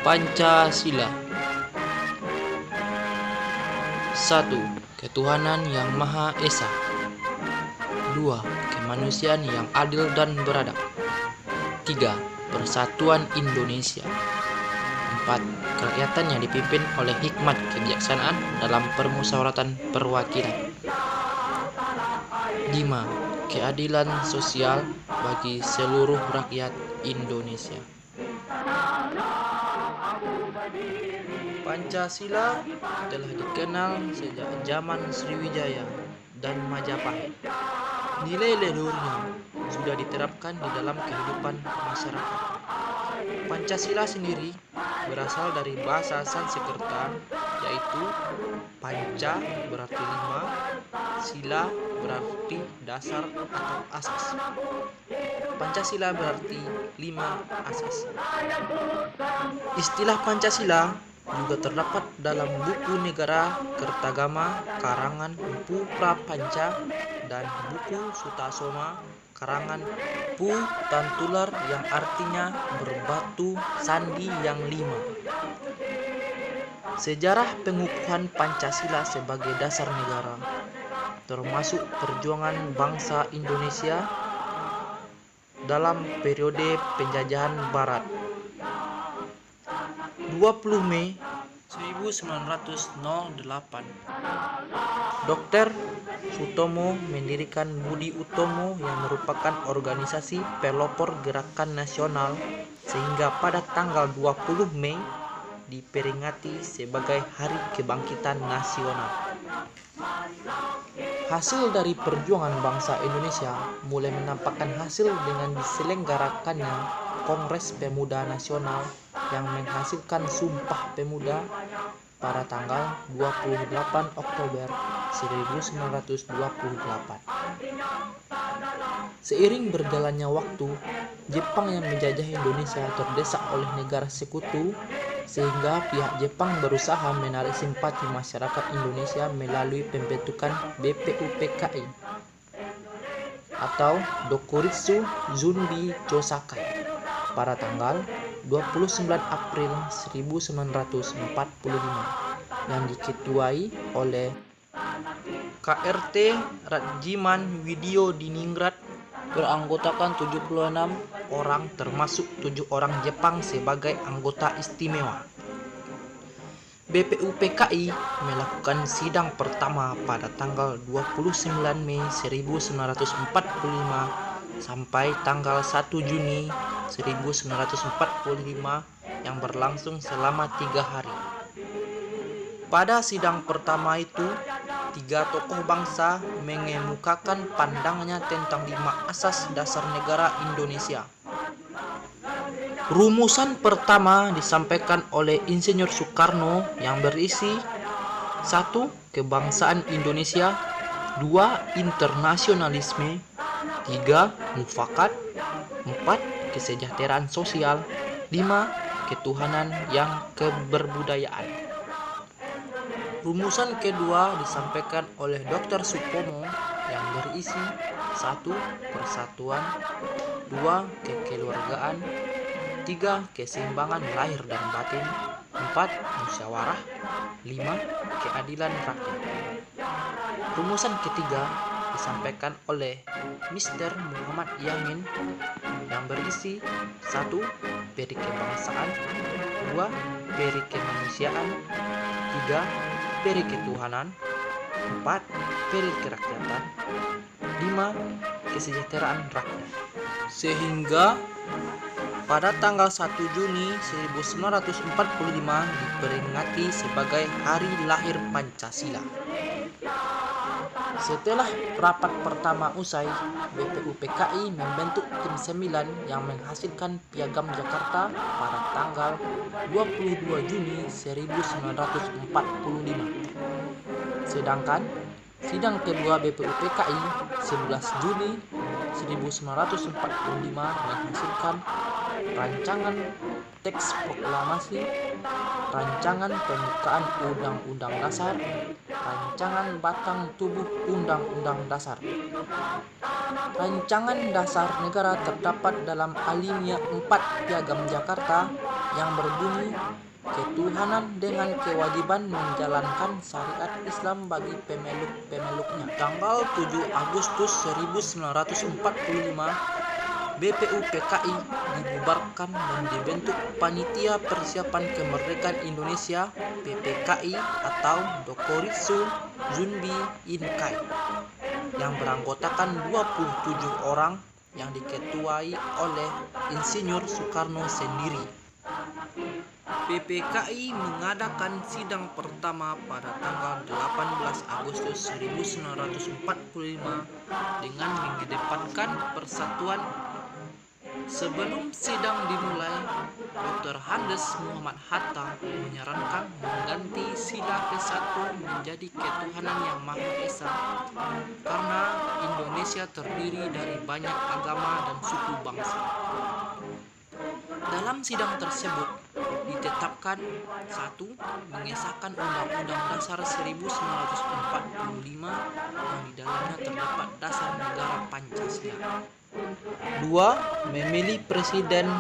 Pancasila. 1. Ketuhanan yang Maha Esa. 2. Kemanusiaan yang adil dan beradab. 3. Persatuan Indonesia. 4. Kerakyatan yang dipimpin oleh hikmat kebijaksanaan dalam permusyawaratan perwakilan. 5. Keadilan sosial bagi seluruh rakyat Indonesia. Pancasila telah dikenal sejak zaman Sriwijaya dan Majapahit. Nilai leluhurnya sudah diterapkan di dalam kehidupan masyarakat. Pancasila sendiri berasal dari bahasa Sanskerta, yaitu panca berarti 5, sila berarti dasar atau asas. Pancasila berarti 5 asas. Istilah Pancasila juga terdapat dalam buku Negara Kertagama karangan Empu Prapanca dan buku Sutasoma karangan Pu Tantular yang artinya berbatu sandi yang 5. Sejarah pengukuhan Pancasila sebagai dasar negara, termasuk perjuangan bangsa Indonesia dalam periode penjajahan Barat. 20 Mei 1908, Dr. Sutomo mendirikan Budi Utomo yang merupakan organisasi pelopor gerakan nasional, sehingga pada tanggal 20 Mei diperingati sebagai Hari Kebangkitan Nasional. Hasil dari perjuangan bangsa Indonesia mulai menampakkan hasil dengan diselenggarakannya Kongres Pemuda Nasional yang menghasilkan Sumpah Pemuda pada tanggal 28 Oktober 1928. Seiring berjalannya waktu, Jepang yang menjajah Indonesia terdesak oleh negara sekutu, sehingga pihak Jepang berusaha menarik simpati masyarakat Indonesia melalui pembentukan BPUPKI atau Dokuritsu Zunbi Chosakai pada tanggal 29 April 1945 yang diketuai oleh KRT Rajiman Widyo Diningrat, beranggotakan 76 orang termasuk 7 orang Jepang sebagai anggota istimewa. BPUPKI melakukan sidang pertama pada tanggal 29 Mei 1945 sampai tanggal 1 Juni 1945 yang berlangsung selama 3 hari. Pada sidang pertama itu, 3 tokoh bangsa mengemukakan pandangannya tentang 5 asas dasar negara Indonesia. Rumusan pertama disampaikan oleh Insinyur Soekarno yang berisi 1. Kebangsaan Indonesia, 2. Internasionalisme, 3. Mufakat, 4. Kesejahteraan sosial, 5. Ketuhanan yang keberbudayaan. Rumusan kedua disampaikan oleh Dr. Supomo yang berisi 1. Persatuan, 2. Kekeluargaan, 3. Keseimbangan lahir dan batin, 4. Musyawarah, 5. Keadilan rakyat. Rumusan ketiga disampaikan oleh Mr. Muhammad Yamin yang berisi 1. Peri kebangsaan, 2. Peri kemanusiaan, 3. Peri ketuhanan, 4. Peri kerakyatan, 5. Kesejahteraan rakyat. Sehingga pada tanggal 1 Juni 1945 diperingati sebagai Hari Lahir Pancasila. Setelah rapat pertama usai, BPUPKI membentuk tim 9 yang menghasilkan Piagam Jakarta pada tanggal 22 Juni 1945. Sedangkan sidang kedua BPUPKI 11 Juni 1945 menghasilkan rancangan teks proklamasi, rancangan pembukaan Undang-Undang Dasar, rancangan batang tubuh Undang-Undang Dasar. Rancangan dasar negara terdapat dalam alinea 4 Piagam Jakarta yang berbunyi ketuhanan dengan kewajiban menjalankan syariat Islam bagi pemeluk-pemeluknya. Tanggal 7 Agustus 1945, BPU PKI dibubarkan dan dibentuk Panitia Persiapan Kemerdekaan Indonesia PPKI atau Dokuritsu Junbi Inkai yang beranggotakan 27 orang yang diketuai oleh Insinyur Soekarno sendiri. PPKI mengadakan sidang pertama pada tanggal 18 Agustus 1945 dengan mengedepankan persatuan. Sebelum sidang dimulai, Dr. Handes Muhammad Hatta menyarankan mengganti sila ke-1 menjadi ketuhanan yang Maha Esa karena Indonesia terdiri dari banyak agama dan suku bangsa. Dalam sidang tersebut ditetapkan 1. Mengesahkan Undang-Undang Dasar 1945 yang di dalamnya terdapat dasar negara Pancasila. 2. Memilih Presiden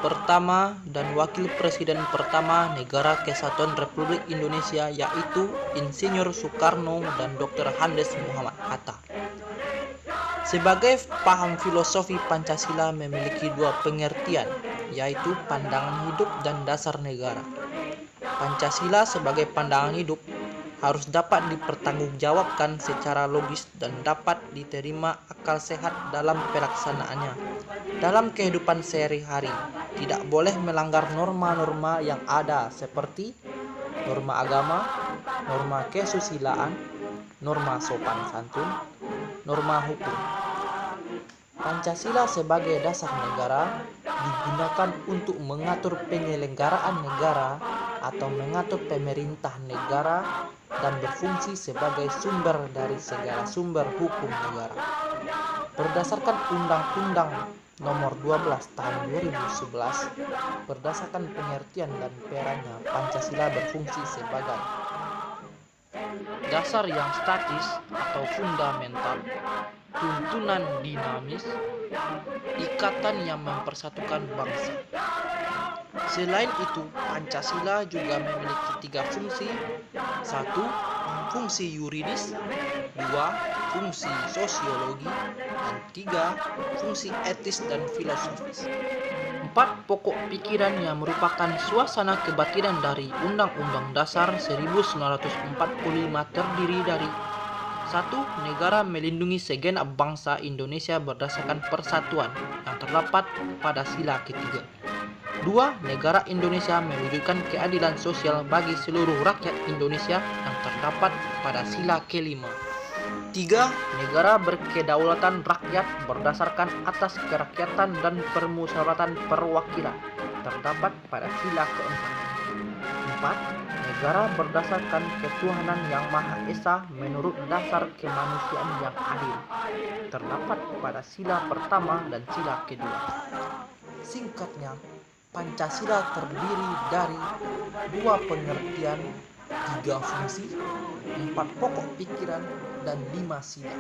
pertama dan Wakil Presiden pertama Negara Kesatuan Republik Indonesia yaitu Insinyur Soekarno dan Dr. Handes Muhammad Hatta. Sebagai paham filosofi Pancasila memiliki dua pengertian, yaitu pandangan hidup dan dasar negara. Pancasila sebagai pandangan hidup harus dapat dipertanggungjawabkan secara logis dan dapat diterima akal sehat dalam pelaksanaannya. Dalam kehidupan sehari-hari, tidak boleh melanggar norma-norma yang ada seperti norma agama, norma kesusilaan, norma sopan santun, norma hukum. Pancasila sebagai dasar negara digunakan untuk mengatur penyelenggaraan negara atau mengatur pemerintah negara dan berfungsi sebagai sumber dari segala sumber hukum negara. Berdasarkan Undang-Undang Nomor 12 Tahun 2011, berdasarkan pengertian dan perannya, Pancasila berfungsi sebagai dasar yang statis atau fundamental, tuntunan dinamis, ikatan yang mempersatukan bangsa. Selain itu, Pancasila juga memiliki 3 fungsi. 1. Fungsi yuridis, 2. Fungsi sosiologi, dan 3. Fungsi etis dan filosofis. 4 pokok pikiran yang merupakan suasana kebatinan dari Undang-Undang Dasar 1945 terdiri dari 1. Negara melindungi segenap bangsa Indonesia berdasarkan persatuan yang terdapat pada sila ketiga. 2. Negara Indonesia mewujudkan keadilan sosial bagi seluruh rakyat Indonesia yang terdapat pada sila kelima. 3. Negara berkedaulatan rakyat berdasarkan atas kerakyatan dan permusyawaratan perwakilan terdapat pada sila keempat. 4. Negara berdasarkan ketuhanan yang Maha Esa menurut dasar kemanusiaan yang adil terdapat pada sila pertama dan sila kedua. Singkatnya, Pancasila terdiri dari 2 pengertian, 3 fungsi, 4 pokok pikiran, dan 5 sila.